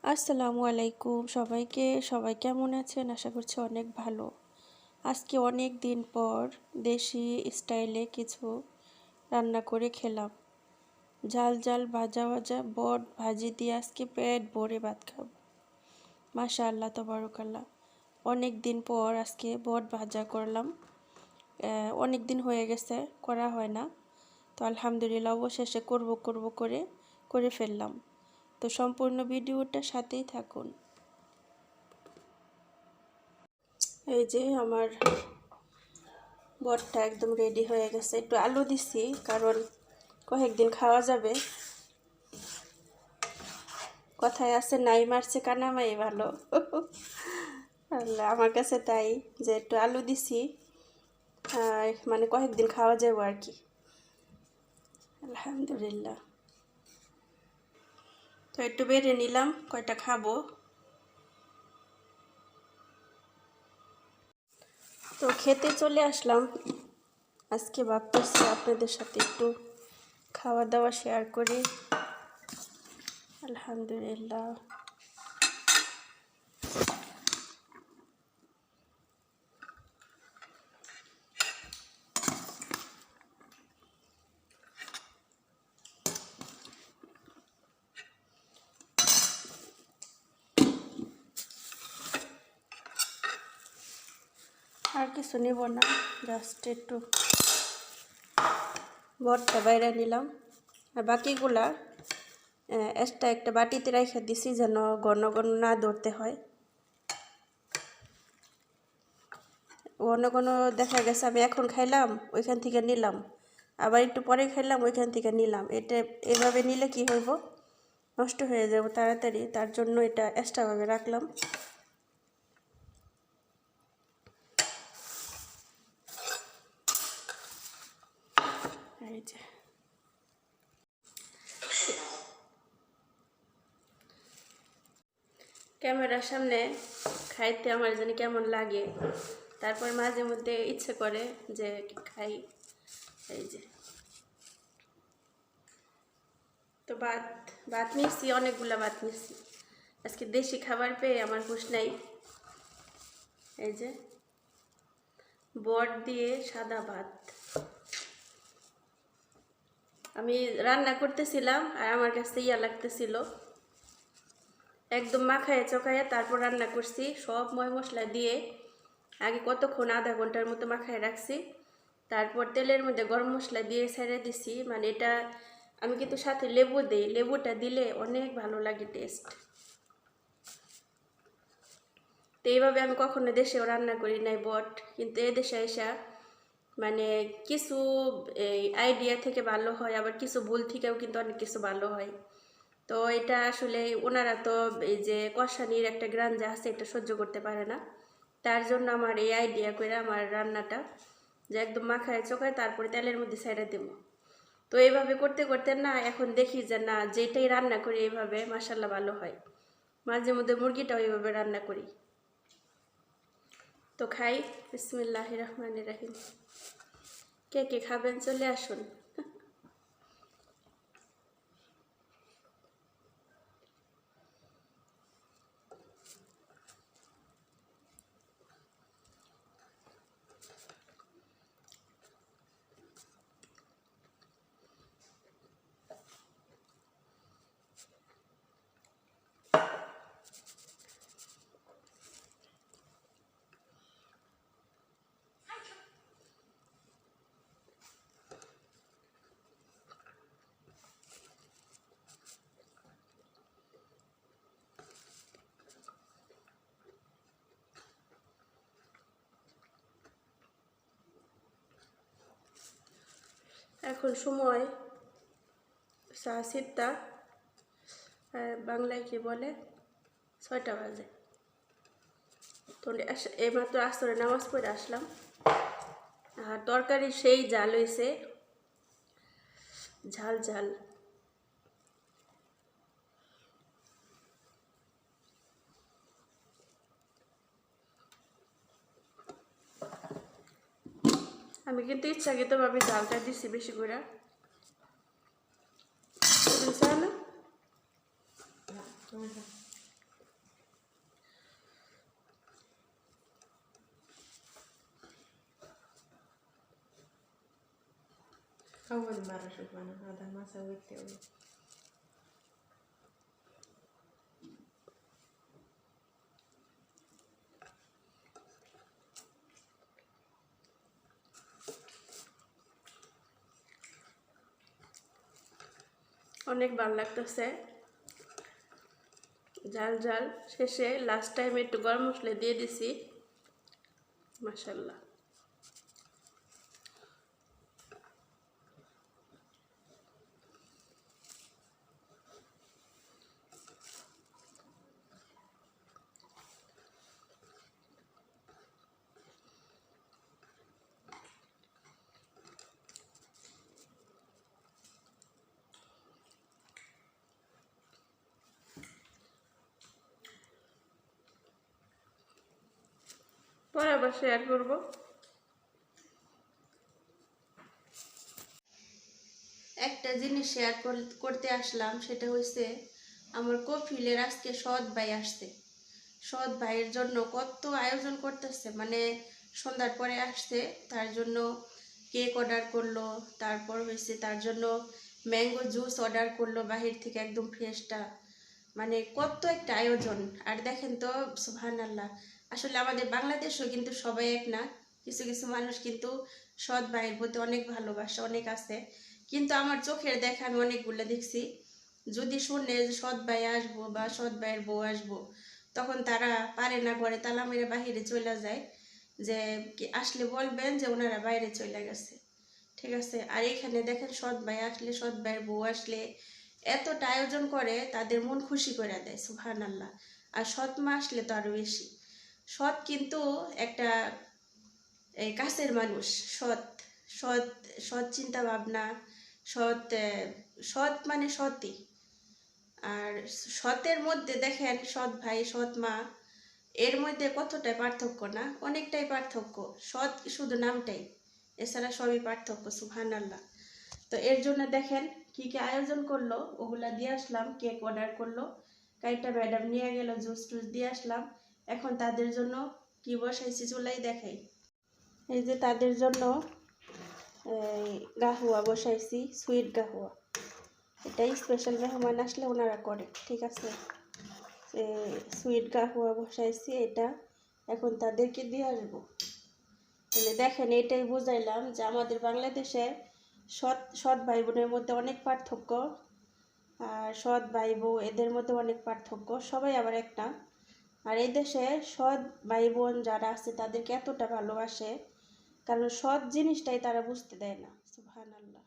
আসসালামু আলাইকুম সবাই কেমন আছেন? আশা করছি অনেক ভালো। আজকে অনেক দিন পর দেশি স্টাইলে কিছু রান্না করে খেলাম। ঝাল ঝাল ভাজা ভাজা বট ভাজি দিয়ে আজকে পেট ভরে ভাত খাবো। মাশাআল্লাহ তাবারাকাল্লাহ। অনেক দিন পর আজকে বট ভাজা করলাম। অনেক দিন হয়ে গেছে করা হয় না। তো আলহামদুলিল্লাহ অবশেষে করব করে ফেললাম। তো সম্পূর্ণ ভিডিওটার সাথেই থাকুন। এই যে আমার বটটা একদম রেডি হয়ে গেছে। একটু আলু দিছি কারণ কয়েকদিন খাওয়া যাবে। কথায় আছে নাই মারছে কানামাই ভালো। আল্লাহ, আমার কাছে তাই যে একটু আলু দিছি মানে কয়েকদিন খাওয়া যাবে আর কি। আলহামদুলিল্লাহ। তো একটু বেড়ে নিলাম কয়টা খাবো। তো খেতে চলে আসলাম। আজকে ভাবতেছি আপনাদের সাথে একটু খাওয়া দাওয়া শেয়ার করি। আলহামদুলিল্লাহ। আর কিছু নেব না, জাস্ট একটু বটটা বাইরে নিলাম। আর বাকিগুলা এক্সট্রা একটা বাটিতে রেখে দিছি যেন ঘন ঘন না ধরতে হয়। ঘন ঘন দেখা গেছে আমি এখন খাইলাম ওইখান থেকে নিলাম, আবার একটু পরে খাইলাম ওইখান থেকে নিলাম। এটা এভাবে নিলে কি হইব, নষ্ট হয়ে যাব তাড়াতাড়ি। তার জন্য এটা এক্সট্রাভাবে রাখলাম। এই যে ক্যামেরার সামনে খাইতে আমার জানি কেমন লাগে, তারপর মাঝে মধ্যে ইচ্ছে করে যে খাই। এই যে তো ভাত নিচ্ছি, অনেকগুলা ভাত নিচ্ছি। আজকে দেশি খাবার পেয়ে আমার হুঁশ নাই। এই যে বট দিয়ে সাদা ভাত আমি রান্না করতেছিলাম আর আমার কাছে লাগতেছিল। একদম মাখায় চকায় তারপর রান্না করছি সব ময় মশলা দিয়ে। আগে কতক্ষণ আধা ঘন্টার মতো মাখায় রাখছি, তারপর তেলের মধ্যে গরম মশলা দিয়ে ছেড়ে দিছি। মানে এটা আমি কিন্তু সাথে লেবু দিই, লেবুটা দিলে অনেক ভালো লাগে টেস্ট। তো এইভাবে আমি কখনো দেশেও রান্না করি নাই বট, কিন্তু এদেশে এসা মানে কিছু এই আইডিয়া থেকে ভালো হয়, আবার কিছু ভুল থেকেও কিন্তু অনেক কিছু ভালো হয়। তো এটা আসলে ওনারা তো এই যে কষানির একটা গ্রান যা আছে এটা সহ্য করতে পারে না। তার জন্য আমার এই আইডিয়া করে আমার রান্নাটা যে একদম মাখায় চোখায় তারপরে তেলের মধ্যে ছেড়ে দেব। তো এইভাবে করতে করতে না এখন দেখি যে না, যেটাই রান্না করি এইভাবে মাশাল্লাহ ভালো হয়। মাঝে মধ্যে মুরগিটাও এইভাবে রান্না করি। তো খাই। বিসমিল্লাহির রহমানির রহিম। কে কে খাবেন চলে আসুন। এখন সময় 7:30, বাংলায় কি বলে 6টা বাজে। তো এইমাত্র আসরে নামাজ পড়ে আসলাম। আর তরকারি সেই ঝাল হয়েছে, ঝাল ঝাল। আমি কিন্তু ইচ্ছাকৃতভাবে ঝালটা দিচ্ছি বেশি করে। না أول مرة أشوف أنا هذا، ما سويت قبل. অনেক ভালো লাগতেছে, ঝাল ঝাল। শেষে লাস্ট টাইম একটু গরম মশলা দিয়ে দিছি, মাশাআল্লাহ। পরে আবার শেয়ার করবো। একটা জিনিস শেয়ার করতে আসলাম, সেটা হয়েছে আমার কফিলের আজকে সৎ ভাই আসছে। সৎ ভাইয়ের জন্য কত আয়োজন করতেছে, মানে সন্ধ্যার পরে আসছে, তার জন্য কেক অর্ডার করলো, তারপর হয়েছে তার জন্য ম্যাঙ্গো জুস অর্ডার করলো বাহির থেকে একদম ফ্রেশটা। মানে কত একটা আয়োজন। আর দেখেন তো সুবহানাল্লাহ, আসলে আমাদের বাংলাদেশও কিন্তু সবাই এক না, কিছু কিছু মানুষ কিন্তু সৎ ভাইয়ের প্রতি অনেক ভালোবাসা অনেক আছে। কিন্তু আমার চোখের দেখা আমি অনেকগুলো দেখছি, যদি শুনে যে সৎ ভাই আসবো বা সৎ ভাইয়ের বউ আসবো, তখন তারা পারে না, ঘরে তালা মেরে বাহিরে চলে যায়, যে আসলে বলবেন যে ওনারা বাইরে চলে গেছে। ঠিক আছে। আর এখানে দেখেন সৎ ভাই আসলে, সৎ ভাইয়ের বউ আসলে এতটা আয়োজন করে, তাদের মন খুশি করে দেয়, সুবহানাল্লাহ। আর সৎ মা আসলে তো আরো বেশি। সৎ কিন্তু একটা কাছের মানুষ, সৎ সৎ সৎ চিন্তা ভাবনা, সৎ সৎ মানে সতই। আর সতের মধ্যে দেখেন সৎ ভাই সৎ মা, এর মধ্যে কতটা পার্থক্য না, অনেকটাই পার্থক্য। সৎ শুধু নামটাই, এছাড়া সবই পার্থক্য, সুবহানাল্লাহ। তো এর জন্য দেখেন কি কি আয়োজন করলো, ওগুলা দিয়ে আসলাম। কেক অর্ডার করলো, কাইটা ম্যাডাম নিয়ে গেল, জুস টুস দিয়ে আসলাম। এখন তাদের জন্য কি বসাইছি চুলাই দেখাই। এই যে তাদের জন্য গাহুয়া বসাইছি, সুইট গাহুয়া। এটাই স্পেশাল মেহমান আসলে ওনারা করে, ঠিক আছে। সুইট গাহুয়া বসাইছি, এটা এখন তাদেরকে দিয়ে আসবো। তাহলে দেখেন, এটাই বুঝাইলাম যে আমাদের বাংলাদেশে সৎ সৎ ভাই বোনের মধ্যে অনেক পার্থক্য, আর সৎ ভাই বউ এদের মধ্যে অনেক পার্থক্য, সবাই আবার একটা। আর এই দেশে সৎ ভাই বোন যারা আছে তাদেরকে এতটা ভালোবাসে, কারণ সৎ জিনিসটাই তারা বুঝতে দেয় না, সুবহানাল্লাহ।